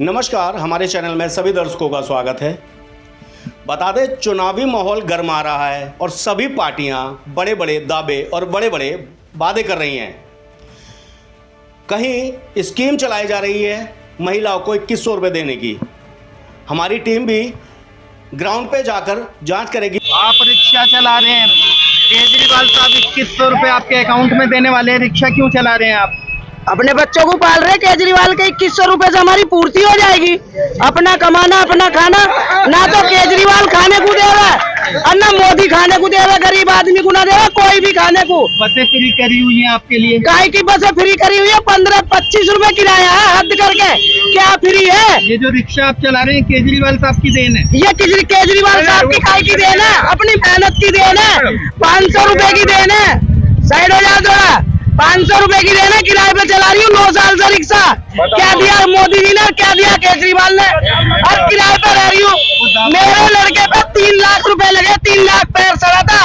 नमस्कार, हमारे चैनल में सभी दर्शकों का स्वागत है। बता दें, चुनावी माहौल गर्मा रहा है और सभी पार्टियां बड़े बड़े दावे और बड़े बड़े वादे कर रही हैं। कहीं स्कीम चलाई जा रही है महिलाओं को 2100 रुपये देने की। हमारी टीम भी ग्राउंड पे जाकर जांच करेगी। आप रिक्शा चला रहे हैं, केजरीवाल साहब 2100 रुपये आपके अकाउंट में देने वाले हैं, रिक्शा क्यों चला रहे हैं आप? अपने बच्चों को पाल रहे। केजरीवाल के 2100 रुपए से हमारी पूर्ति हो जाएगी। अपना कमाना अपना खाना, ना तो केजरीवाल खाने को दे रहा है और ना मोदी खाने को दे रहा है, गरीब आदमी को ना दे रहा कोई भी खाने को। बसें फ्री करी हुई हैं आपके लिए। गाय की बसें फ्री करी हुई है, 15-25 रुपए किराया है, हद करके क्या फ्री है? ये जो रिक्शा आप चला रहे हैं केजरीवाल साहब की देन है। ये केजरीवाल साहब की काय की देन है? अपनी मेहनत की देन है। 500 रुपए की देन है। साइड हो जाओ थोड़ा। 500 रुपए की देना, किराए पे चला रही हूँ 9 साल से रिक्शा। क्या दिया मोदी जी ने, क्या दिया केजरीवाल ने, और किराए पे रह रही हूँ। मेरे लड़के पे 3 लाख रुपए लगे, 3 लाख पैर सड़ा था,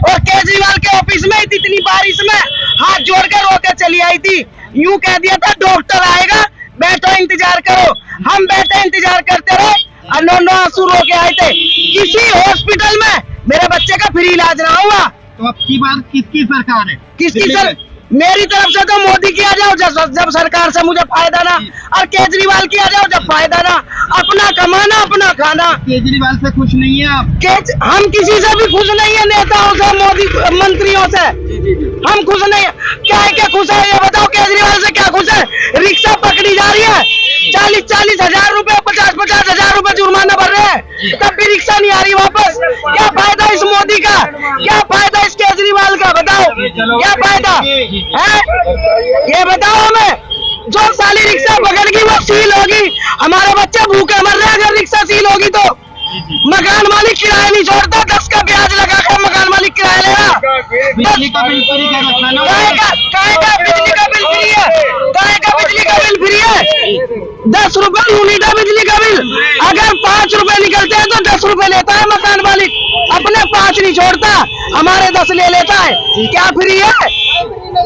और केजरीवाल के ऑफिस में इतनी बारिश में हाथ जोड़कर रोके चली आई थी। यूं कह दिया था डॉक्टर आएगा, बैठो इंतजार करो। हम बैठे इंतजार करते रहे, और आंसू रो के आए थे। किसी हॉस्पिटल में मेरे बच्चे का फ्री इलाज ना हुआ। तो अब की बात किसकी सरकार है? किसकी सर? मेरी तरफ से तो मोदी की आ जाओ जब सरकार से मुझे फायदा ना, और केजरीवाल की आ जाओ जब फायदा ना। अपना कमाना अपना खाना। केजरीवाल से खुश नहीं है आप? हम किसी से भी खुश नहीं है, नेताओं से, मोदी मंत्रियों से हम खुश नहीं है। क्या खुश है ये बताओ? केजरीवाल से क्या खुश है? रिक्शा पकड़ी जा रही है, 40-40 हजार रुपए, 50-50 हजार रुपए जुर्माना भर रहे हैं, तब भी रिक्शा नहीं आ रही वापस। क्या फायदा इस मोदी का? क्या फायदा इस केजरीवाल का? बताओ क्या फायदा है? ये बताओ हमें। जो साली रिक्शा पकड़गी वो सील होगी। हमारे बच्चे भूखे मर रहे हैं अगर रिक्शा सील होगी तो। मकान मालिक किराया नहीं छोड़ता, 10 का ब्याज लगा कर मकान मालिक किराया ले रहा। बिजली का बिल फ्री कर रखा ना? काय का बिजली का बिल फ्री है? काय का बिजली का बिल फ्री है? 10 रुपए यूनिट है बिजली का बिल। अगर 5 रुपए निकलते हैं तो 10 रुपए लेता है मकान मालिक, अपने 5 नहीं छोड़ता, हमारे 10 ले लेता है। क्या फ्री है?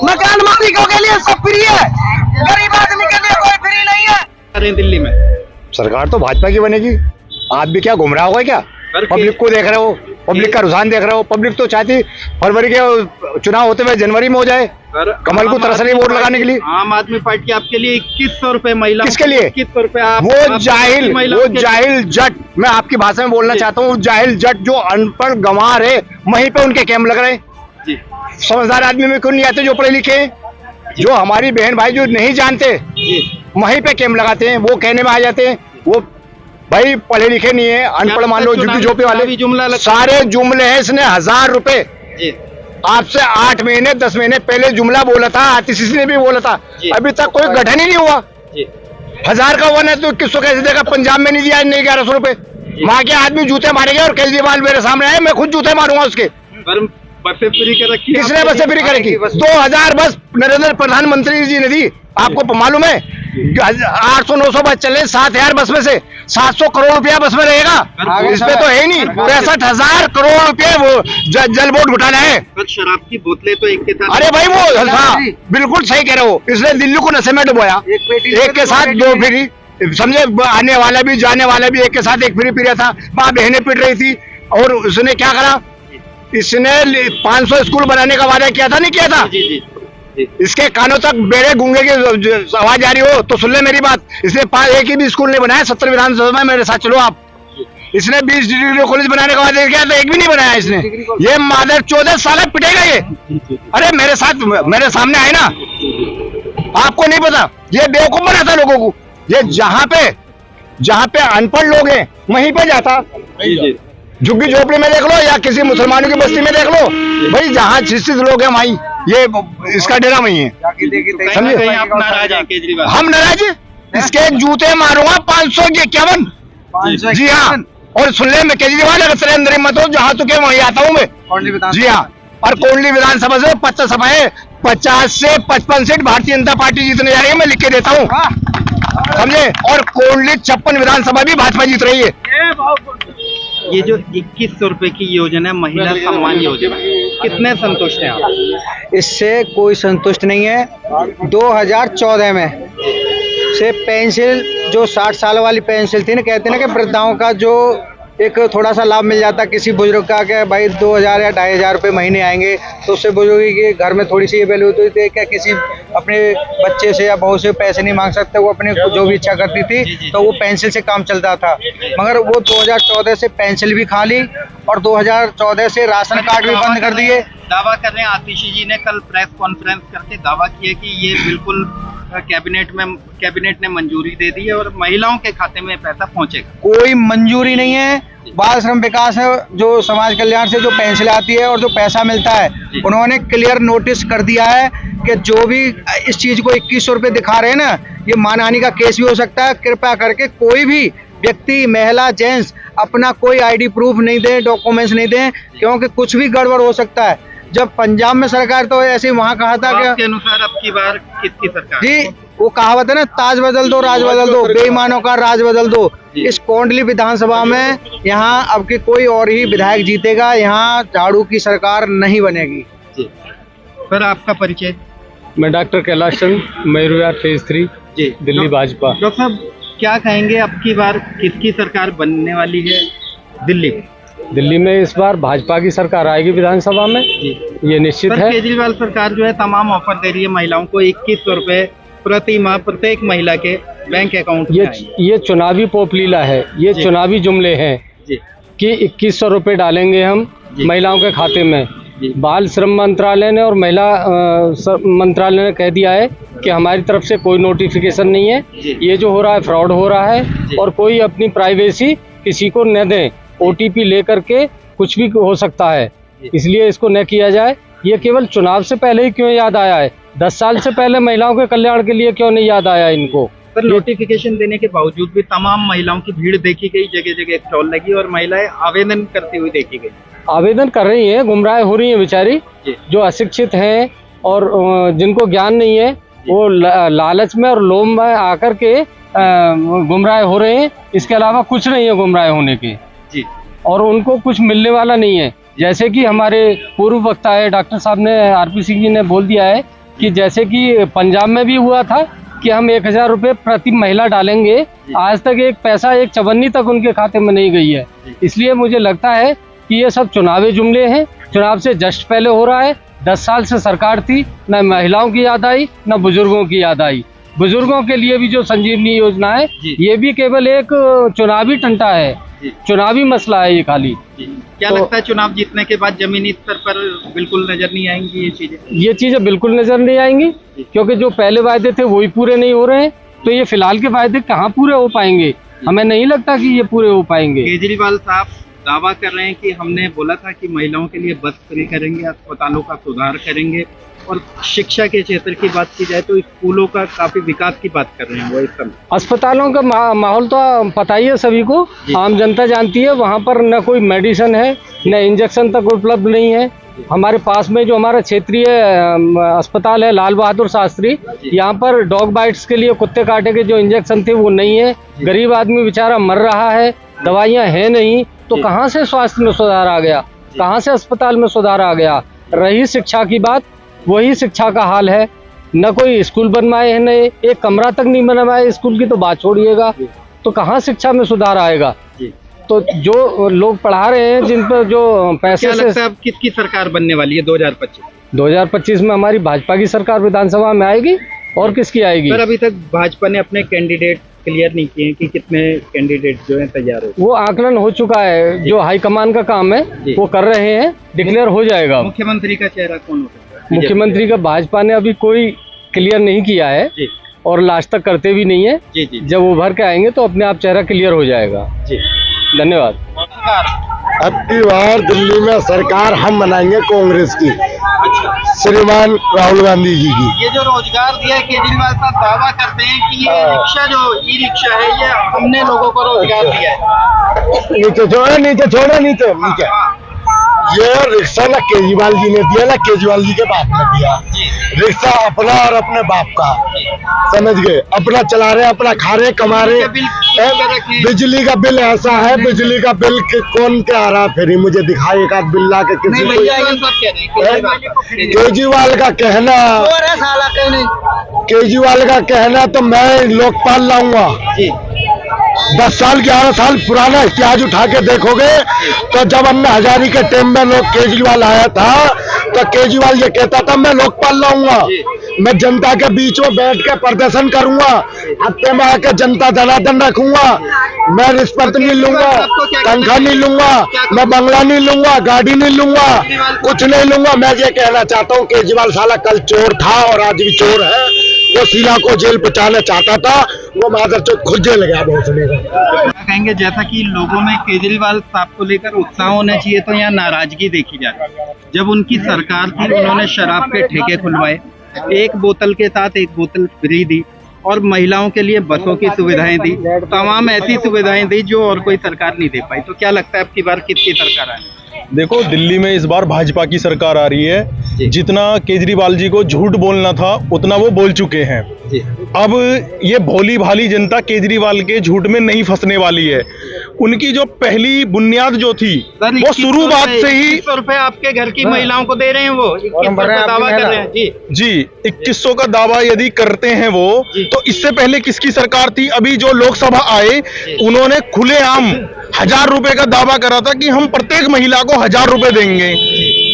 मकान मालिकों के लिए सब फ्री है, गरीब आदमी के लिए कोई फ्री नहीं है। दिल्ली में सरकार तो भाजपा की बनेगी। आप भी क्या घूम रहा होगा क्या? पब्लिक को देख रहे हो, पब्लिक का रुझान देख रहे हो। पब्लिक तो चाहती फरवरी के चुनाव होते हुए जनवरी में हो जाए, कमल को तरस रही वोट लगाने के लिए। आम आदमी पार्टी आपके लिए 2100 रुपए महिला। किसके लिए? 2100 रुपए वो जाहिल जट, मैं आपकी भाषा में बोलना चाहता हूँ, जाहिल जट जो अनपढ़ गंवार है, वहीं पे उनके कैंप लग रहे हैं। समझदार आदमी में क्यों नहीं आते जो पढ़े लिखे हैं? जो हमारी बहन भाई जो नहीं जानते वहीं पे कैंप लगाते हैं, वो कहने में आ जाते हैं वो भाई पढ़े लिखे नहीं है, अनपढ़ मान लो, झुग्गी झोपड़ी वाले सारे जुमले हैं। इसने 1000 रुपए आपसे 8 महीने 10 महीने पहले जुमला बोला था, आतिशी ने भी बोला था, अभी तक कोई गठन ही नहीं हुआ। 1000 का वन है तो 2100 कैसे देगा? पंजाब में नहीं दिया, नहीं 1100 रुपए। वहां के आदमी जूते मारेंगे और केजरीवाल मेरे सामने आए, मैं खुद जूते मारूंगा उसके। बसें फ्री कर रखी? किसने बसें फ्री कर रखी? 2000 बस नरेंद्र प्रधानमंत्री जी ने दी। आपको मालूम है 800-900 बस चले, 7000 बस में से 700 करोड़ रुपया बस में रहेगा। इसमें तो है ही नहीं। 65,000 करोड़ रुपये वो जल बोर्ड घोटाला है। शराब की बोतलें तो एक के साथ। अरे भाई वो हाँ बिल्कुल सही कह रहे हो। इसने दिल्ली को नशे में डुबोया, एक के साथ 2 फ्री, समझे? आने वाला भी जाने वाला भी एक के साथ एक फ्री पी रहा था। वहां बहनें पिट रही थी, और उसने क्या करा? इसने 500 स्कूल बनाने का वादा किया था, नहीं किया था? इसके कानों तक बेड़े गूंगे की आवाज आ रही हो तो सुन ले मेरी बात। इसने एक ही भी स्कूल नहीं बनाया 70 विधानसभा में, मेरे साथ चलो आप। इसने 20 डिग्री कॉलेज बनाने का वादा किया था, एक भी नहीं बनाया इसने। ये मादर 14 साल पिटेगा ये। अरे मेरे साथ, मेरे सामने आए ना, आपको नहीं पता? ये बेवकूफ बनाता लोगों को। ये जहां पे अनपढ़ लोग हैं वहीं पे जाता। झुग्गी झोपड़ी में देख लो या किसी मुसलमानों की बस्ती में देख लो, भाई जहाँ शिक्षित लोग हैं वहीं ये इसका डेरा वही है। समझे? हम नाराज, इसके जूते मारूंगा 551। जी हाँ, और सुन ले, मैं केजरीवाल अगर तेरे अंदर मत हो, जहाँ तुके वहीं आता हूँ मैं। जी हाँ, और कोंडली विधानसभा से 50 सभाएं, 50 से 55 सीट भारतीय जनता पार्टी जीतने जा रही है, मैं लिख के देता हूँ, समझे? और कोंडली 56 विधानसभा भी भाजपा जीत रही है। ये जो 2100 रुपए की योजना, महिला सम्मान योजना, कितने संतुष्ट हैं आप? इससे कोई संतुष्ट नहीं है। 2014 में से पेंसिल जो 60 साल वाली पेंसिल थी ना, कहते ना कि वृद्धाओं का जो एक थोड़ा सा लाभ मिल जाता किसी बुजुर्ग का, कि भाई 2000 या 2500 रुपये महीने आएंगे, तो उससे बुजुर्ग के घर में थोड़ी सी ये वैल्यू होती थी। क्या किसी अपने बच्चे से या बहू से पैसे नहीं मांग सकते, वो अपने जो भी इच्छा करती थी तो वो पेंसिल से काम चलता था। मगर वो 2014 से पेंसिल भी खा ली और 2014 से राशन कार्ड भी बंद कर दिए। दावा कर रहे हैं, आतिशी जी ने कल प्रेस कॉन्फ्रेंस करके दावा किया कि ये बिल्कुल कैबिनेट ने मंजूरी दे दी है और महिलाओं के खाते में पैसा पहुंचेगा। कोई मंजूरी नहीं है। बाल श्रम विकास है जो समाज कल्याण से जो पेंसिल आती है और जो पैसा मिलता है, उन्होंने क्लियर नोटिस कर दिया है कि जो भी इस चीज को 2100 रुपये दिखा रहे हैं ना, ये मानहानि का केस भी हो सकता है। कृपया करके कोई भी व्यक्ति, महिला, जेंट्स अपना कोई आईडी प्रूफ नहीं दे, डॉक्यूमेंट्स नहीं दें, क्योंकि कुछ भी गड़बड़ हो सकता है। जब पंजाब में सरकार तो ऐसे वहाँ कहा था कि आपके अनुसार अब की बार किसकी सरकार? जी, वो कहावत है ना, ताज बदल दो राज बदल दो, बेईमानों का राज बदल दो। इस कोंडली विधानसभा में यहाँ अब के कोई और ही विधायक जीतेगा, यहाँ झाड़ू की सरकार नहीं बनेगी। सर, आपका परिचय? मैं डॉक्टर कैलाश चंद, मयूर फेज 3 जी, दिल्ली भाजपा। डॉक्टर साहब, क्या कहेंगे अब की बार किसकी सरकार बनने वाली है दिल्ली में? दिल्ली में इस बार भाजपा की सरकार आएगी विधानसभा में, ये निश्चित है। केजरीवाल सरकार जो है तमाम ऑफर दे रही है महिलाओं को, 2100 रुपए प्रति माह प्रत्येक महिला के बैंक अकाउंट में ये चुनावी पोपलीला है, ये चुनावी जुमले हैं कि 2100 रुपये डालेंगे हम महिलाओं के खाते में। बाल श्रम मंत्रालय ने और महिला मंत्रालय ने कह दिया है कि हमारी तरफ से कोई नोटिफिकेशन नहीं है, ये जो हो रहा है फ्रॉड हो रहा है और कोई अपनी प्राइवेसी किसी को न दें। OTP लेकर के कुछ भी हो सकता है, इसलिए इसको न किया जाए। ये केवल चुनाव से पहले ही क्यों याद आया है? 10 साल से पहले महिलाओं के कल्याण के लिए क्यों नहीं याद आया इनको? पर नोटिफिकेशन देने के बावजूद भी तमाम महिलाओं की भीड़ देखी गई, जगह जगह स्टॉल लगी और महिलाएं आवेदन करती हुई देखी गई। आवेदन कर रही हैं, गुमराह हो रही हैं बेचारी, जो अशिक्षित हैं और जिनको ज्ञान नहीं है, वो लालच में और लोभ में आकर के गुमराह हो रहे हैं। इसके अलावा कुछ नहीं है गुमराह होने के, और उनको कुछ मिलने वाला नहीं है। जैसे कि हमारे पूर्व वक्ता है डॉक्टर साहब ने, RP सिंह जी ने बोल दिया है कि जैसे कि पंजाब में भी हुआ था कि हम 1000 रुपये प्रति महिला डालेंगे, आज तक एक पैसा, एक चवन्नी तक उनके खाते में नहीं गई है। इसलिए मुझे लगता है कि ये सब चुनावी जुमले हैं, चुनाव से जस्ट पहले हो रहा है। 10 साल से सरकार थी, न महिलाओं की याद आई न बुजुर्गों की याद आई। बुजुर्गों के लिए भी जो संजीवनी योजना है, ये भी केवल एक चुनावी टंटा है, चुनावी मसला है ये खाली। क्या लगता है चुनाव जीतने के बाद जमीनी स्तर पर बिल्कुल नजर नहीं आएंगी ये चीजें? बिल्कुल नजर नहीं आएंगी, क्योंकि जो पहले वायदे थे वही पूरे नहीं हो रहे हैं। तो ये फिलहाल के वायदे कहाँ पूरे हो पाएंगे? हमें नहीं लगता कि ये पूरे हो पाएंगे। केजरीवाल साहब दावा कर रहे हैं कि हमने बोला था कि महिलाओं के लिए बस फ्री करेंगे, अस्पतालों का सुधार करेंगे, और शिक्षा के क्षेत्र की बात की जाए तो स्कूलों का काफी विकास की बात कर रहे हैं वो इस समय। अस्पतालों का माहौल तो पता ही है सभी को, आम जनता जानती है। वहाँ पर न कोई मेडिसिन है, न इंजेक्शन तक उपलब्ध नहीं है। हमारे पास में जो हमारा क्षेत्रीय अस्पताल है लाल बहादुर शास्त्री, यहाँ पर डॉग बाइट्स के लिए, कुत्ते काटे के जो इंजेक्शन थे वो नहीं है। गरीब आदमी बेचारा मर रहा है, दवाइयाँ हैं नहीं, तो कहाँ से स्वास्थ्य में सुधार आ गया? कहाँ से अस्पताल में सुधार आ गया? रही शिक्षा की बात, वही शिक्षा का हाल है। न कोई स्कूल बनवाए हैं, नए एक कमरा तक नहीं बनवाए स्कूल की, तो बात छोड़िएगा। तो कहाँ शिक्षा में सुधार आएगा? तो जो लोग पढ़ा रहे हैं, जिन पर जो पैसे, क्या लगता है अब किसकी सरकार बनने वाली है 2025 में? हमारी भाजपा की सरकार विधानसभा में आएगी। और किसकी आएगी? सर, अभी तक भाजपा ने अपने कैंडिडेट क्लियर नहीं किए कि कितने कैंडिडेट जो है तैयार हो। वो आकलन हो चुका है, जो हाईकमान का काम है वो कर रहे हैं, डिक्लेयर हो जाएगा। मुख्यमंत्री का चेहरा कौन हो सकता है? मुख्यमंत्री का भाजपा ने अभी कोई क्लियर नहीं किया है और लास्ट तक करते भी नहीं है। जब वो भर के आएंगे तो अपने आप चेहरा क्लियर हो जाएगा। धन्यवाद। अब की बार दिल्ली में सरकार हम बनाएंगे कांग्रेस की, श्रीमान राहुल गांधी जी की। ये जो रोजगार दिया है, केजरीवाल साहब दावा करते हैं कि ये रिक्शा जो ई रिक्शा है, ये हमने लोगों को रोजगार दिया है। नीचे छोड़ो नीचे। ये रिक्शा ना केजरीवाल जी ने दिया, ना केजरीवाल जी के बाप ने दिया। रिक्शा अपना और अपने बाप का, समझ गए? अपना चला रहे, अपना खा रहे, कमा रहे, कर रखे हैं। बिजली का बिल ऐसा है, बिजली का बिल कौन क्या आ रहा फिर मुझे दिखाई एक आध बिल ला के किसी को। केजरीवाल साहब कह रहे हैं केजरीवाल का कहना, केजरीवाल का कहना तो मैं लोकपाल लाऊंगा। जी 10 साल 11 साल पुराना इतिहास उठा के देखोगे तो जब अन्ना हजारी के टाइम में लोग केजरीवाल आया था तो केजरीवाल ये कहता था मैं लोकपाल लाऊंगा, मैं जनता के बीच में बैठ के प्रदर्शन करूंगा, हफ्ते में आके जनता धनाधन रखूंगा, मैं रिश्वत नहीं लूंगा, तनख्वाह नहीं लूंगा, मैं बंगला नहीं लूंगा, गाड़ी नहीं लूंगा, कुछ नहीं लूंगा। मैं ये कहना चाहता हूँ केजरीवाल साला कल चोर था और आज भी चोर है। वो शीला को जेल पहुंचाना चाहता था, वो मादर चौक खुद जेल गया भोसड़ी को। क्या कहेंगे, जैसा कि लोगों में केजरीवाल साहब को लेकर उत्साह होना चाहिए तो यहाँ नाराजगी देखी जा रही है। जब उनकी सरकार थी उन्होंने शराब के ठेके खुलवाए, एक बोतल के साथ एक बोतल फ्री दी और महिलाओं के लिए बसों की सुविधाएं दी, तमाम ऐसी सुविधाएं दी जो और कोई सरकार नहीं दे पाई। तो क्या लगता है अब की बार किसकी सरकार आए? देखो, दिल्ली में इस बार भाजपा की सरकार आ रही है। जितना केजरीवाल जी को झूठ बोलना था उतना वो बोल चुके हैं। अब ये भोली भाली जनता केजरीवाल के झूठ में नहीं फंसने वाली है। उनकी जो पहली बुनियाद जो थी वो शुरुआत से ही 2100 रुपए आपके घर की महिलाओं को दे रहे हैं, वो 2100 का दावा कर रहे हैं। जी 2100 का दावा यदि करते हैं वो, तो इससे पहले किसकी सरकार थी? अभी जो लोकसभा आए उन्होंने खुलेआम 1000 रुपए का दावा करा था कि हम प्रत्येक महिला को 1000 रुपए देंगे।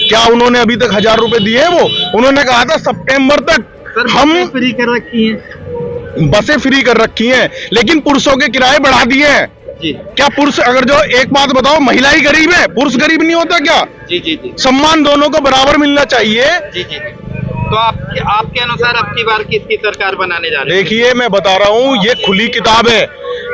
क्या उन्होंने अभी तक 1000 रुपए दिए? वो उन्होंने कहा था सितंबर तक हम फ्री कर रखी है, बसें फ्री कर रखी हैं, लेकिन पुरुषों के किराए बढ़ा दिए हैं। क्या पुरुष, अगर जो एक बात बताओ, महिला ही गरीब है, पुरुष गरीब नहीं होता क्या? जी सम्मान दोनों को बराबर मिलना चाहिए। जी। तो आपके अनुसार अब की बार किसकी सरकार बनाने जा रहे हैं? देखिए, मैं बता रहा हूँ, ये खुली किताब है।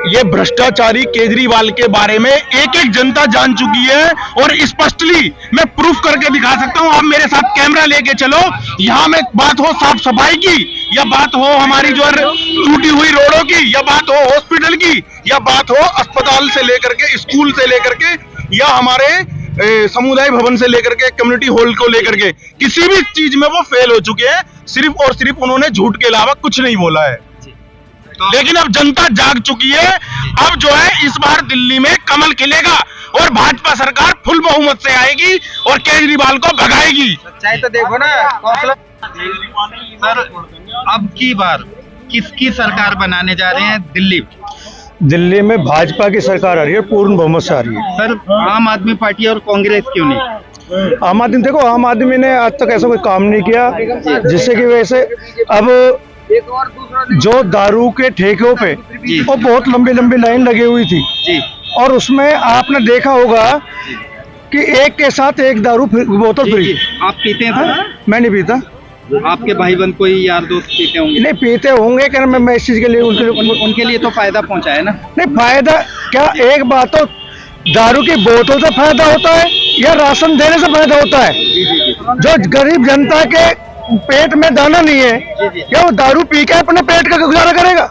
ये भ्रष्टाचारी केजरीवाल के बारे में एक एक जनता जान चुकी है और स्पष्टली मैं प्रूफ करके दिखा सकता हूँ। आप मेरे साथ कैमरा लेके चलो, यहाँ में बात हो साफ सफाई की, या बात हो हमारी जो टूटी हुई रोडों की, या बात हो हॉस्पिटल की, या बात हो अस्पताल से लेकर के, स्कूल से लेकर के, या हमारे समुदाय भवन से लेकर के, कम्युनिटी हॉल को लेकर के, किसी भी चीज में वो फेल हो चुके हैं। सिर्फ और सिर्फ उन्होंने झूठ के अलावा कुछ नहीं बोला है। लेकिन अब जनता जाग चुकी है। अब जो है इस बार दिल्ली में कमल खिलेगा और भाजपा सरकार फुल बहुमत से आएगी और केजरीवाल को भगाएगी। सच्चाई तो देखो ना। सर, अब की बार किसकी सरकार बनाने जा रहे हैं दिल्ली? दिल्ली में भाजपा की सरकार आ रही है, पूर्ण बहुमत से आ रही है। सर, आम आदमी पार्टी और कांग्रेस क्यों नहीं? आम आदमी, देखो, आम आदमी ने आज तक ऐसा कोई काम नहीं किया जिससे की वजह से अब जो दारू के ठेकों पे वो बहुत लंबी लंबी लाइन लगी हुई थी जी। और उसमें आपने देखा होगा कि एक के साथ एक दारू बोतल फ्री। आप पीते हैं? हाँ? मैं नहीं पीता। आपके भाई बंद कोई यार दोस्त पीते होंगे? नहीं पीते होंगे, क्या मैं इस चीज के लिए उनके लिए तो फायदा पहुंचा है ना। नहीं, फायदा क्या, एक बात तो दारू की बोतल से फायदा होता है या राशन देने से फायदा होता है। जो गरीब जनता के पेट में दाना नहीं है, क्या वो दारू पी के अपने पेट का गुजारा करेगा?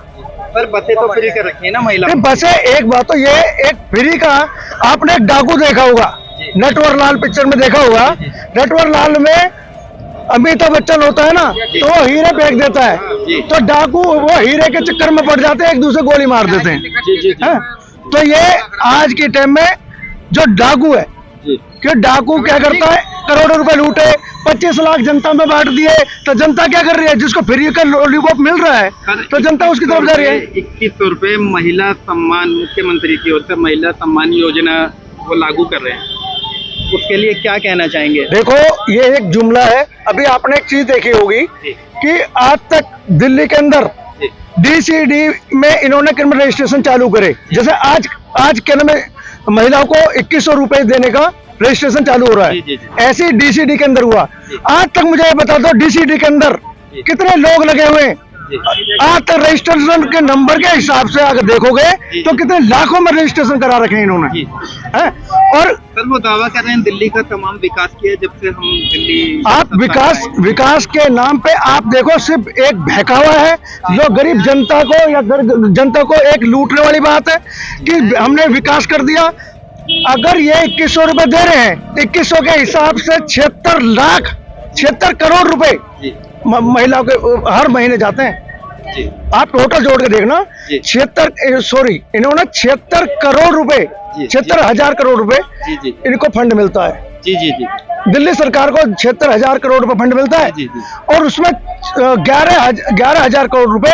पर बसें तो फ्री कर रखी है ना महिला। बसें, एक बात तो ये, एक फ्री का आपने एक डाकू देखा होगा, नटवर लाल पिक्चर में देखा होगा। नटवर लाल में अमिताभ बच्चन होता है ना, तो वो हीरे फेंक देता है, तो डाकू वो हीरे के चक्कर में पड़ जाते हैं, एक दूसरे गोली मार देते हैं। तो ये आज के टाइम में जो डाकू है, कि डाकू क्या करता है, करोड़ों रुपए लूटे, 25 लाख जनता में बांट दिए, तो जनता क्या कर रही है? जिसको फ्री का लॉलीपॉप मिल रहा है तो जनता उसकी तरफ जा रही है। 2100 रुपए महिला सम्मान, मुख्यमंत्री की ओर से महिला सम्मान योजना वो लागू कर रहे हैं, उसके लिए क्या कहना चाहेंगे? देखो, ये एक जुमला है। अभी आपने एक चीज देखी होगी कि आज तक दिल्ली के अंदर DCD में इन्होंने क्रिमिनल रजिस्ट्रेशन चालू करे। जैसे आज क्या नाम है, महिलाओं को 2100 रुपए देने का रजिस्ट्रेशन चालू हो रहा है, ऐसे ही DCD के अंदर हुआ। आज तक मुझे ये बता दो, DCD के अंदर कितने लोग लगे हुए हैं? आज तक रजिस्ट्रेशन के नंबर के हिसाब से अगर देखोगे तो कितने लाखों में रजिस्ट्रेशन करा रखे हैं इन्होंने, है? और सर, वो दावा कर रहे हैं दिल्ली का तमाम विकास किया जब से हम दिल्ली। आप विकास के नाम पे आप देखो, सिर्फ एक बहकावा है जो गरीब जनता को या जनता को एक लूटने वाली बात है कि हमने विकास कर दिया। अगर ये 2100 रुपए दे रहे हैं, 2100 के हिसाब से 76 करोड़ रुपए महिलाओं के हर महीने जाते हैं। जी आप टोटल जोड़ के देखना, जी। 76 इन्होंने 76 करोड़ रुपए, जी। 76,000 करोड़ रुपए जी जी इनको फंड मिलता है। जी जी जी दिल्ली सरकार को 76,000 करोड़ रुपए फंड मिलता है जी जी और उसमें 11,000 करोड़ रुपए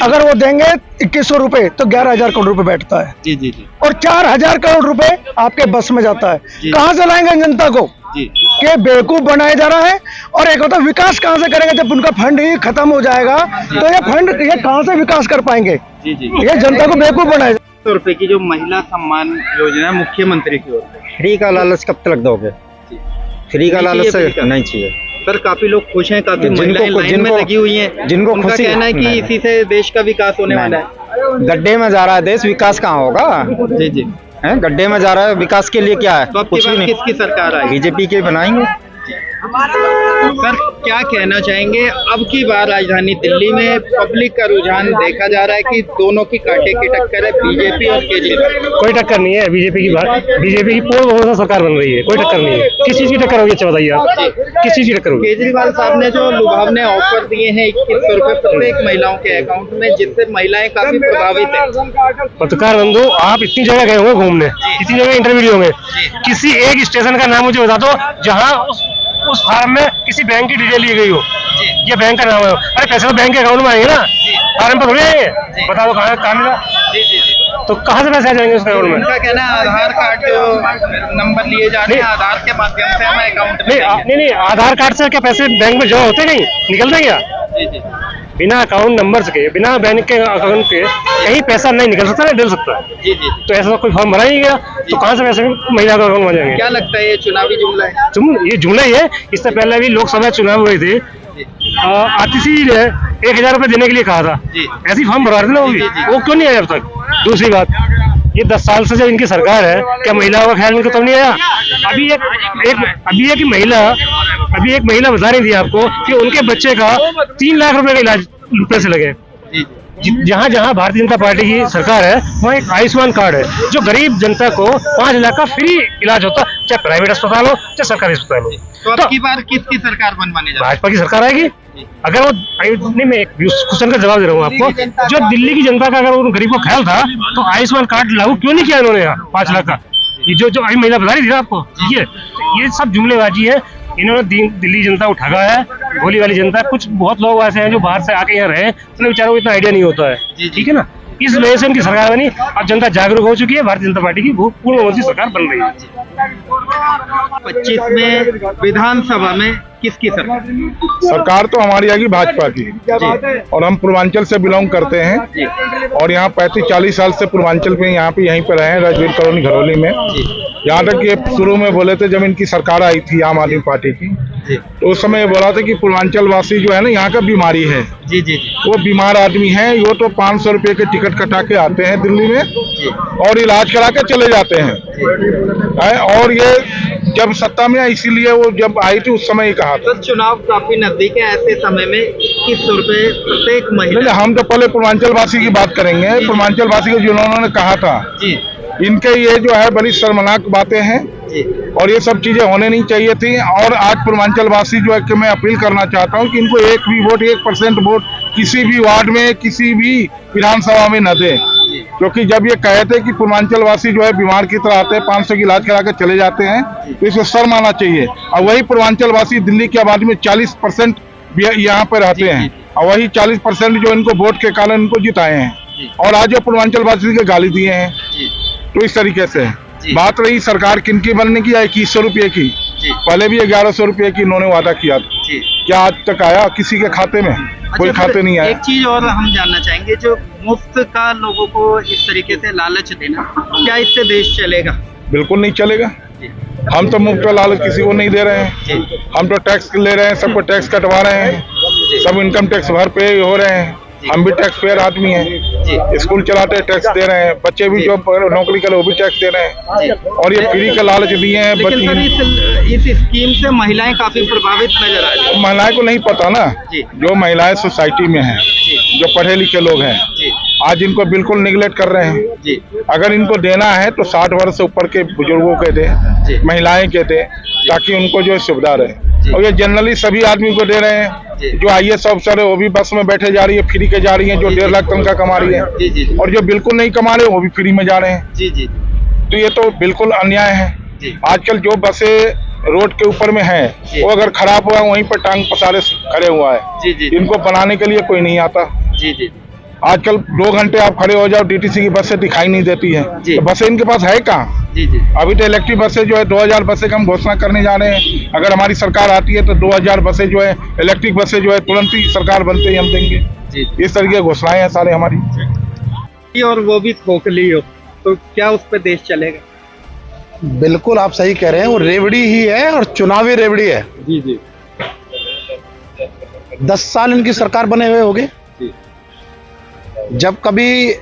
अगर वो देंगे 2100 रुपए तो 11,000 करोड़ रुपए बैठता है जी जी जी और 4,000 करोड़ रुपए आपके बस में जाता है। जी। कहाँ से लाएंगे जनता को जी कि बेवकूफ बनाया जा रहा है। और एक होता है विकास कहाँ से करेंगे, जब उनका फंड ही खत्म हो जाएगा तो ये कहाँ से विकास कर पाएंगे। जी जी ये जनता को बेवकूफ बनाया। 100 रुपए की जो महिला सम्मान योजना है मुख्यमंत्री की ओर से, फ्री का लालच कब तक दोगे? जी। फ्री का नहीं लालच चाहिए, से फ्री का। नहीं चाहिए। सर काफी लोग खुश हैं, काफी जिनको- महिलाएं लाइन में जिनको- लगी हुई हैं, जिनको उनका खुशी- कहना है कि नहीं। इसी से देश का विकास होने वाला है। गड्ढे में जा रहा है देश, विकास कहाँ होगा? जी जी हैं, गड्ढे में जा रहा है, विकास के लिए क्या है? तो अब की कुछ भी बार नहीं। किसकी सरकार आएगी? बीजेपी के बनाएंगे। सर क्या कहना चाहेंगे, अब की बार राजधानी दिल्ली में पब्लिक का रुझान देखा जा रहा है कि दोनों की कांटे की टक्कर है, बीजेपी और केजरीवाल। कोई टक्कर नहीं है। बीजेपी की पूर्ण बहुमत से सरकार बन रही है, कोई टक्कर नहीं है। किस चीज की टक्कर होगी, अच्छा बताइए आप, किस चीज की टक्कर होगी? केजरीवाल साहब ने जो लुभावने ऑफर दिए हैं 2100 रुपए प्रत्येक महिलाओं के अकाउंट में, जिससे महिलाएं काफी प्रभावित हैं। पत्रकार बंधु, आप इतनी जगह गए होंगे घूमने, इतनी जगह इंटरव्यू लिए होंगे, किसी एक स्टेशन का नाम मुझे बता दो जहाँ उस फार्म में किसी बैंक की डिटेल ली गई हो। ये बैंक का नाम है, अरे पैसे तो बैंक के अकाउंट में आएंगे ना, फार्म पर थोड़ी आएंगे। बता दो कहाँ मिला, तो कहाँ से पैसे आ जाएंगे उस अकाउंट में? उनका कहना है आधार कार्ड जो नंबर लिए जा रहे हैं, आधार के माध्यम से हम अकाउंट में नहीं नहीं, आधार कार्ड से क्या पैसे बैंक में जमा होते नहीं, निकलते क्या? जी जी बिना अकाउंट नंबर के, बिना बैंक के अकाउंट के कहीं पैसा नहीं निकल सकता, नहीं डल सकता। जी जी तो ऐसा कोई फॉर्म भरा ही नहीं गया, तो कहाँ से पैसे महिला का अकाउंट में जाएंगे? क्या लगता है ये चुनावी जुमला है? ये जुमला ही है। इससे पहले भी लोकसभा चुनाव हुए थे, आतिशी ने 1,000 रुपए देने के लिए कहा था, जी। ऐसी फॉर्म भरवा रहे लोग, वो क्यों नहीं आया अब तक? दूसरी बात, ये 10 साल से जब इनकी सरकार है, क्या महिलाओं का ख्याल इनको तब नहीं आया? अभी एक महिला बता रही थी आपको कि उनके बच्चे का 3 लाख रुपए का इलाज पैसे लगे। जहाँ जहाँ भारतीय जनता पार्टी की सरकार है, वहाँ एक आयुष्मान कार्ड है जो गरीब जनता को 5 लाख का फ्री इलाज होता, चाहे प्राइवेट अस्पताल हो चाहे सरकारी अस्पताल हो। तो अब की बार किसकी सरकार बनवाने जा रही भाजपा की सरकार आएगी। अगर वो नहीं, मैं एक क्वेश्चन का जवाब दे रहा हूँ आपको, जो दिल्ली की जनता का अगर उन गरीब को ख्याल था तो आयुष्मान कार्ड लागू क्यों नहीं किया इन्होंने यहाँ 5 लाख का? ये जो अभी महिला बता रही थी ना आपको, ये सब जुमलेबाजी है। इन्होंने दिल्ली जनता को ठगा है, भोली वाली जनता। कुछ बहुत लोग ऐसे हैं जो बाहर से आके यहाँ रहे, उन्हें बेचारों को इतना आइडिया नहीं होता है, ठीक है ना। इस वजह से उनकी सरकार बनी। अब जनता जागरूक हो चुकी है, भारतीय जनता पार्टी की पूर्ण बहुमत की सरकार बन रही है। 25 में विधानसभा में किसकी सरकार? सरकार तो हमारी आएगी भाजपा की, और हम पूर्वांचल से बिलोंग करते हैं और यहाँ 35-40 साल से पूर्वांचल में यहाँ पे यहीं पे रहे हैं, राजवीर कॉलोनी घरौली में। यहाँ तक ये शुरू में बोले थे जब इनकी सरकार आई थी आम आदमी पार्टी की, तो उस समय ये बोला था कि पूर्वांचल वासी जो है ना यहाँ का बीमारी है, जी जी वो बीमार आदमी है, वो तो 500 रुपए के टिकट कटा के आते हैं दिल्ली में और इलाज करा के चले जाते हैं। और ये जब सत्ता में आई, इसीलिए वो जब आई थी उस समय ही कहा था। तो चुनाव काफी नजदीक है, ऐसे समय में 2100 रुपए प्रत्येक महिला। नहीं, हम तो पहले पूर्वांचल वासी की बात करेंगे। पूर्वांचल वासी को जिन्होंने कहा था, जी इनके ये जो है बड़ी शर्मनाक बातें हैं जी और ये सब चीजें होने नहीं चाहिए थी। और आज पूर्वांचल वासी जो है कि मैं अपील करना चाहता हूँ कि इनको एक भी वोट, 1% वोट किसी भी वार्ड में, किसी भी विधानसभा में न दे, क्योंकि जब ये कहे थे कि पूर्वांचल वासी जो है बीमार की तरह आते हैं, 500 की इलाज करा कर चले जाते हैं, तो इसको शर्म आना चाहिए। और वही पूर्वांचल वासी दिल्ली की आबादी में 40% यहाँ पे रहते हैं, और वही 40% जो इनको वोट के कारण इनको जिताए हैं, और आज जो पूर्वांचल वासी के गाली दिए हैं। तो इस तरीके से बात रही सरकार किनकी बनने की, 2100 रुपये की, पहले भी 1100 रुपये की इन्होंने वादा किया था, क्या आज तक आया किसी के खाते में? कोई खाते नहीं आया। एक चीज और हम जानना चाहेंगे, जो मुफ्त का लोगों को इस तरीके से लालच देना, क्या इससे देश चलेगा? बिल्कुल नहीं चलेगा। हम तो मुफ्त लालच किसी को नहीं दे रहे हैं, हम तो टैक्स ले रहे हैं, सबको टैक्स कटवा रहे हैं, सब इनकम टैक्स भर पे हो रहे हैं। हम भी टैक्स पेयर आदमी हैं, स्कूल चलाते हैं टैक्स दे रहे हैं, बच्चे भी जो नौकरी करे वो भी टैक्स दे रहे हैं, और ये फ्री का लालच दिए हैं। लेकिन सर इस स्कीम से महिलाएं काफी प्रभावित नजर आ रही हैं। महिलाएं को नहीं पता ना, जो महिलाएं सोसाइटी में हैं, जो पढ़े लिखे लोग हैं, आज इनको बिल्कुल निगलेक्ट कर रहे हैं। अगर इनको देना है तो 60 वर्ष से ऊपर के बुजुर्गों के दे, महिलाएं के दे, ताकि उनको जो सुविधा रहे। और ये जनरली सभी आदमी को दे रहे हैं। जो IAS अफसर है वो भी बस में बैठे जा रही है, फ्री के जा रही है, जो 1.5 लाख तनख्वाह कमा रही है, और जो बिल्कुल नहीं कमा रहे वो भी फ्री में जा रहे हैं। तो ये तो बिल्कुल अन्याय है। आजकल जो बसें रोड के ऊपर में है वो अगर खराब हुआ वहीं पर टांग पसारे खड़े हुआ है। इनको बनाने के लिए कोई नहीं आता। आजकल 2 घंटे आप खड़े हो जाओ, DTC की बसें दिखाई नहीं देती है, तो बसें इनके पास है कहाँ? अभी तो इलेक्ट्रिक बसें जो है 2000 बसें का हम घोषणा करने जा रहे हैं। अगर हमारी सरकार आती है तो 2000 बसें जो है इलेक्ट्रिक बसें जो है तुरंत ही सरकार बनते ही हम देंगे। इस तरीके की घोषणाएं हैं सारे हमारी। और वो भी खोखली हो तो क्या उस पर देश चलेगा? बिल्कुल आप सही कह रहे हैं, वो रेवड़ी ही है और चुनावी रेवड़ी है। 10 साल इनकी सरकार बने हुए हो गए। जब कभी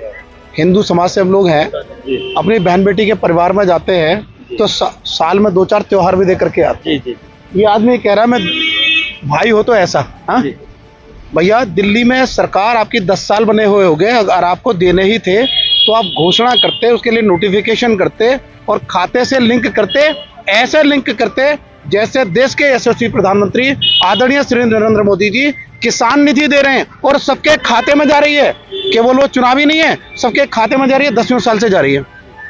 हिंदू समाज से हम लोग हैं, अपनी बहन बेटी के परिवार में जाते हैं तो साल में 2-4 त्योहार भी दे करके आते हैं। ये आदमी कह रहा है मैं भाई हो तो ऐसा। हाँ भैया, दिल्ली में सरकार आपकी 10 साल बने हुए हो गए, अगर आपको देने ही थे तो आप घोषणा करते, उसके लिए नोटिफिकेशन करते और खाते से लिंक करते, ऐसे लिंक करते जैसे देश के यशस्वी प्रधानमंत्री आदरणीय श्री नरेंद्र मोदी जी किसान निधि दे रहे हैं और सबके खाते में जा रही है। केवल वो चुनावी नहीं है, सबके खाते में जा रही है, 10वें साल से जा रही है।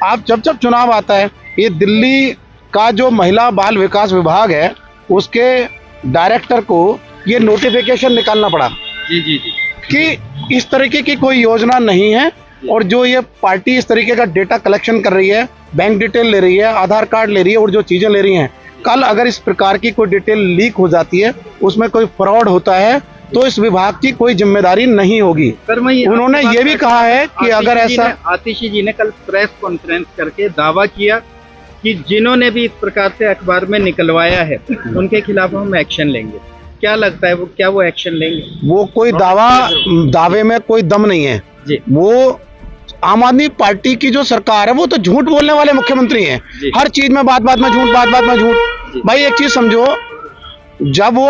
आप जब चुनाव आता है, ये दिल्ली का जो महिला बाल विकास विभाग है उसके डायरेक्टर को ये नोटिफिकेशन निकालना पड़ा कि इस तरीके की कोई योजना नहीं है, और जो ये पार्टी इस तरीके का डेटा कलेक्शन कर रही है, बैंक डिटेल ले रही है, आधार कार्ड ले रही है और जो चीजें ले रही हैं, कल अगर इस प्रकार की कोई डिटेल लीक हो जाती है, उसमें कोई फ्रॉड होता है तो इस विभाग की कोई जिम्मेदारी नहीं होगी। उन्होंने ये भी कहा है कि अगर ऐसा, आतिशी जी ने कल प्रेस कॉन्फ्रेंस करके दावा किया कि जिन्होंने भी इस प्रकार से अखबार में निकलवाया है उनके खिलाफ हम एक्शन लेंगे। क्या लगता है क्या वो एक्शन लेंगे? वो कोई दावे में कोई दम नहीं है जी। वो आम आदमी पार्टी की जो सरकार है वो तो झूठ बोलने वाले मुख्यमंत्री हैं। हर चीज में बात में झूठ, बात में झूठ। भाई एक चीज समझो, जब वो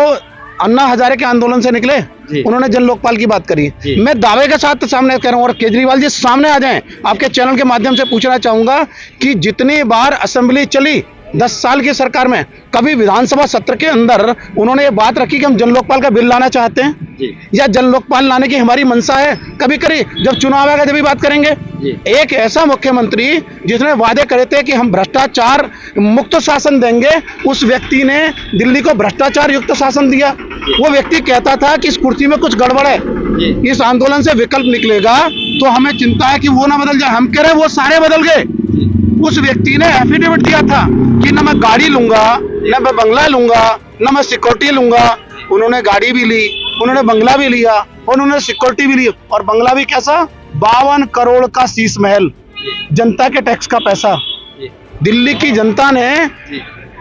अन्ना हजारे के आंदोलन से निकले, उन्होंने जन लोकपाल की बात करी। मैं दावे के साथ सामने कह रहा हूँ, और केजरीवाल जी सामने आ जाएं, आपके चैनल के माध्यम से पूछना चाहूंगा कि जितनी बार असेंबली चली 10 साल की सरकार में, कभी विधानसभा सत्र के अंदर उन्होंने ये बात रखी कि हम जन लोकपाल का बिल लाना चाहते हैं या जन लोकपाल लाने की हमारी मंशा है? कभी करी? जब चुनाव आएगा जब भी बात करेंगे। एक ऐसा मुख्यमंत्री जिसने वादे करे थे कि हम भ्रष्टाचार मुक्त शासन देंगे, उस व्यक्ति ने दिल्ली को भ्रष्टाचार युक्त शासन दिया। वो व्यक्ति कहता था कि इस कुर्सी में कुछ गड़बड़ है, इस आंदोलन से विकल्प निकलेगा, तो हमें चिंता है कि वो ना बदल जाए। हम कह रहे हैं वो सारे बदल गए। उस व्यक्ति ने एफिडेविट दिया था कि ना मैं गाड़ी लूंगा, ना मैं बंगला लूंगा, ना मैं सिक्योरिटी लूंगा। उन्होंने गाड़ी भी ली, उन्होंने बंगला भी लिया और उन्होंने सिक्योरिटी भी ली। और बंगला भी कैसा? 52 करोड़ का शीश महल, जनता के टैक्स का पैसा। दिल्ली की जनता ने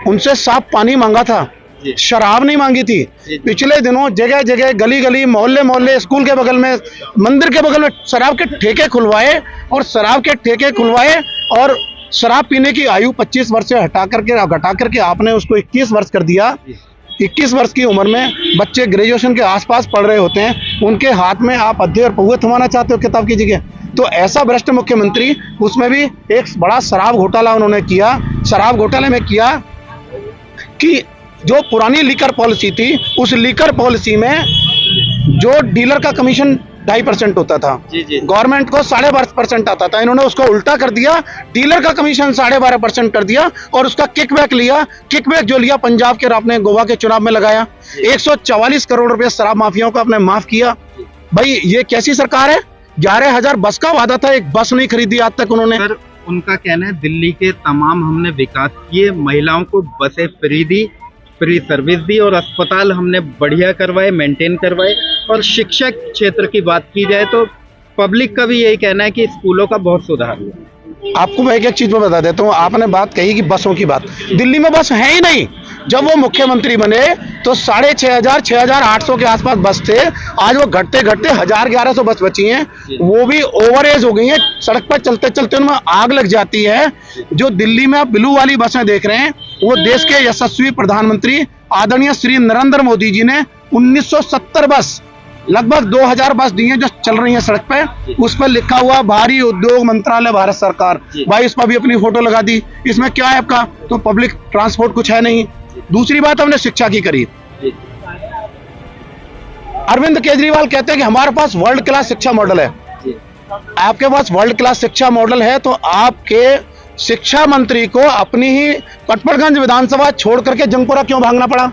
उनसे साफ पानी मांगा था, शराब नहीं मांगी थी। पिछले दिनों जगह जगह, गली गली, मोहल्ले मोहल्ले, स्कूल के बगल में, मंदिर के बगल में शराब के ठेके खुलवाए और शराब पीने की आयु 25 वर्ष से घटा करके आपने उसको 21 वर्ष कर दिया। 21 वर्ष की उम्र में बच्चे ग्रेजुएशन के आसपास पढ़ रहे होते हैं, उनके हाथ में आप अध्यय और पौवे थमाना चाहते हो किताब की जगह। तो ऐसा भ्रष्ट मुख्यमंत्री, उसमें भी एक बड़ा शराब घोटाला उन्होंने किया। शराब घोटाले में किया कि जो पुरानी लीकर पॉलिसी थी, उस लीकर पॉलिसी में जो डीलर का कमीशन 2.5% होता था, गवर्नमेंट को 12.5% आता था। इन्होंने उसको उल्टा कर दिया, डीलर का कमीशन 12.5% कर दिया और उसका किकबैक लिया। किकबैक जो लिया पंजाब के, आपने गोवा के चुनाव में लगाया। 144 करोड़ रुपए शराब माफियाओं को आपने माफ किया। भाई ये कैसी सरकार है? 11,000 बस का वादा था, एक बस नहीं खरीदी आज तक उन्होंने। सर, उनका कहना है दिल्ली के तमाम हमने विकास किए, महिलाओं को बसें फ्री दी, फ्री सर्विस दी और अस्पताल हमने बढ़िया करवाए, मेंटेन करवाए। और शिक्षा क्षेत्र की बात की जाए तो पब्लिक का भी यही कहना है कि स्कूलों का बहुत सुधार हुआ। आपको मैं एक चीज में बता देता हूँ, आपने बात कही कि बसों की बात, दिल्ली में बस है ही नहीं। जब वो मुख्यमंत्री बने तो 6,500 6,800 के आसपास बस थे। आज वो घटते घटते 1,100-1,100 बस बची हैं, वो भी ओवर एज हो गई हैं। सड़क पर चलते चलते उनमें आग लग जाती है। जो दिल्ली में आप ब्लू वाली बसें देख रहे हैं, वो देश के यशस्वी प्रधानमंत्री आदरणीय श्री नरेंद्र मोदी जी ने 1970 बस, लगभग 2000 बस दी हैं जो चल रही हैं सड़क पे। उस पर लिखा हुआ भारी उद्योग मंत्रालय भारत सरकार। भाई इस पर भी अपनी फोटो लगा दी। इसमें क्या है आपका? तो पब्लिक ट्रांसपोर्ट कुछ है नहीं, दूसरी बात हमने शिक्षा की करी। अरविंद केजरीवाल कहते हैं कि हमारे पास वर्ल्ड क्लास शिक्षा मॉडल है। आपके पास वर्ल्ड क्लास शिक्षा मॉडल है तो आपके शिक्षा मंत्री को अपनी ही कटपड़गंज विधानसभा छोड़ करके जंगपुरा क्यों भागना पड़ा?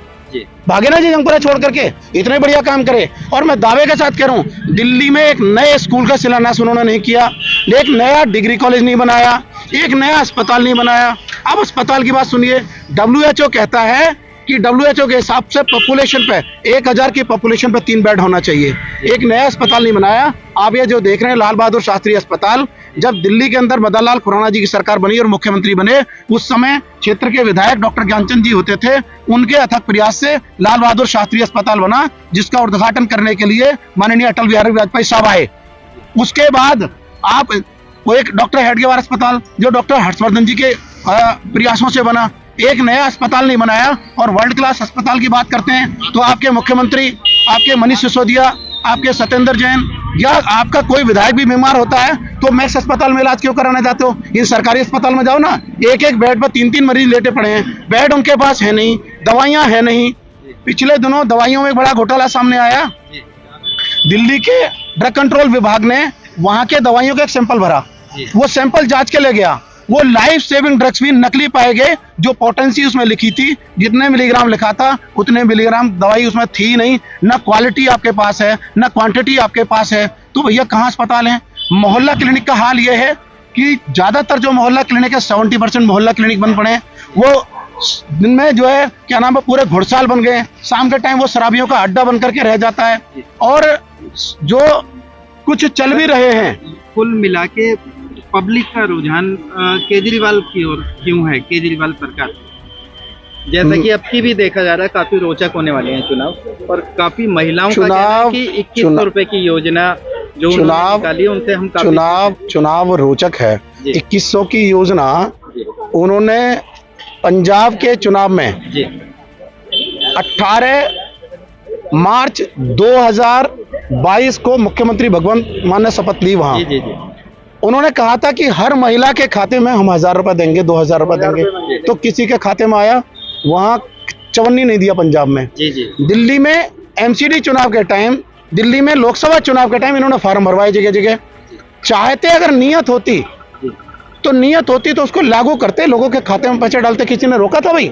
भागे ना जी जंगपुरा छोड़ करके, इतने बढ़िया काम करे। और मैं दावे के साथ कह रहा हूं, दिल्ली में एक नए स्कूल का शिलान्यास उन्होंने नहीं किया, एक नया डिग्री कॉलेज नहीं बनाया, एक नया अस्पताल नहीं बनाया। अब अस्पताल की बात सुनिए, WHO कहता है कि WHO के हिसाब से पॉपुलेशन पे 1000 की पॉपुलेशन पे 3 बेड होना चाहिए। एक नया अस्पताल नहीं बनाया। आप ये जो देख रहे हैं लाल बहादुर शास्त्री अस्पताल, जब दिल्ली के अंदर मदन लाल खुराना जी की सरकार बनी और मुख्यमंत्री बने, उस समय क्षेत्र के विधायक डॉक्टर ज्ञानचंद जी होते थे, उनके अथक प्रयास से लाल बहादुर शास्त्री अस्पताल बना, जिसका उद्घाटन करने के लिए माननीय अटल बिहारी वाजपेयी साहब आए। उसके बाद आप वो एक डॉक्टर हेडगेवार अस्पताल जो डॉक्टर हर्षवर्धन जी के प्रयासों से बना, एक नया अस्पताल नहीं बनाया। और वर्ल्ड क्लास अस्पताल की बात करते हैं तो आपके मुख्यमंत्री, आपके मनीष सिसोदिया, आपके सत्येंद्र जैन या आपका कोई विधायक भी बीमार होता है तो मैक्स अस्पताल में इलाज क्यों कराने जाते हो? इन सरकारी अस्पताल में जाओ ना, एक एक बेड पर 3-3 मरीज लेटे पड़े हैं, बेड उनके पास है नहीं, दवाइयां है नहीं। पिछले दिनों दवाइयों में एक बड़ा घोटाला सामने आया। दिल्ली के ड्रग कंट्रोल विभाग ने वहां के दवाइयों का एक सैंपल भरा, वो सैंपल जांच के ले गया, वो लाइफ सेविंग ड्रग्स भी नकली पाए गए। जो पोटेंसी उसमें लिखी थी, जितने मिलीग्राम लिखा था उतने मिलीग्राम दवाई उसमें थी नहीं। ना क्वालिटी आपके पास है, ना क्वांटिटी आपके पास है, तो भैया कहाँ अस्पताल है? मोहल्ला क्लिनिक का हाल ये है कि ज्यादातर जो मोहल्ला क्लिनिक है 70% मोहल्ला क्लिनिक बन पड़े हैं। वो दिन में जो है क्या नाम है पूरे घुड़साल बन गए, शाम के टाइम वो शराबियों का अड्डा बन करके रह जाता है। और जो कुछ चल भी रहे हैं, कुल मिला के पब्लिक का रुझान केजरीवाल की ओर क्यों है? केजरीवाल सरकार, जैसा कि अब की भी देखा जा रहा है, काफी रोचक होने वाले हैं चुनाव, और काफी महिलाओं का कहना है कि 2100 रुपए की योजना जो निकाली उनसे हम चुनाव रोचक है। 2100 की योजना उन्होंने पंजाब के चुनाव में 18 मार्च 2022 को मुख्यमंत्री भगवंत मान ने शपथ ली। वहां उन्होंने कहा था कि हर महिला के खाते में हम 1000 रुपए देंगे, 2000 रुपए देंगे, तो किसी के खाते में आया? वहां चवन्नी नहीं दिया पंजाब में। दिल्ली में MCD चुनाव के टाइम, दिल्ली में लोकसभा चुनाव के टाइम इन्होंने फार्म भरवाए जगह जगह। चाहते अगर नियत होती तो उसको लागू करते, लोगों के खाते में पैसे डालते, किसी ने रोका था भाई?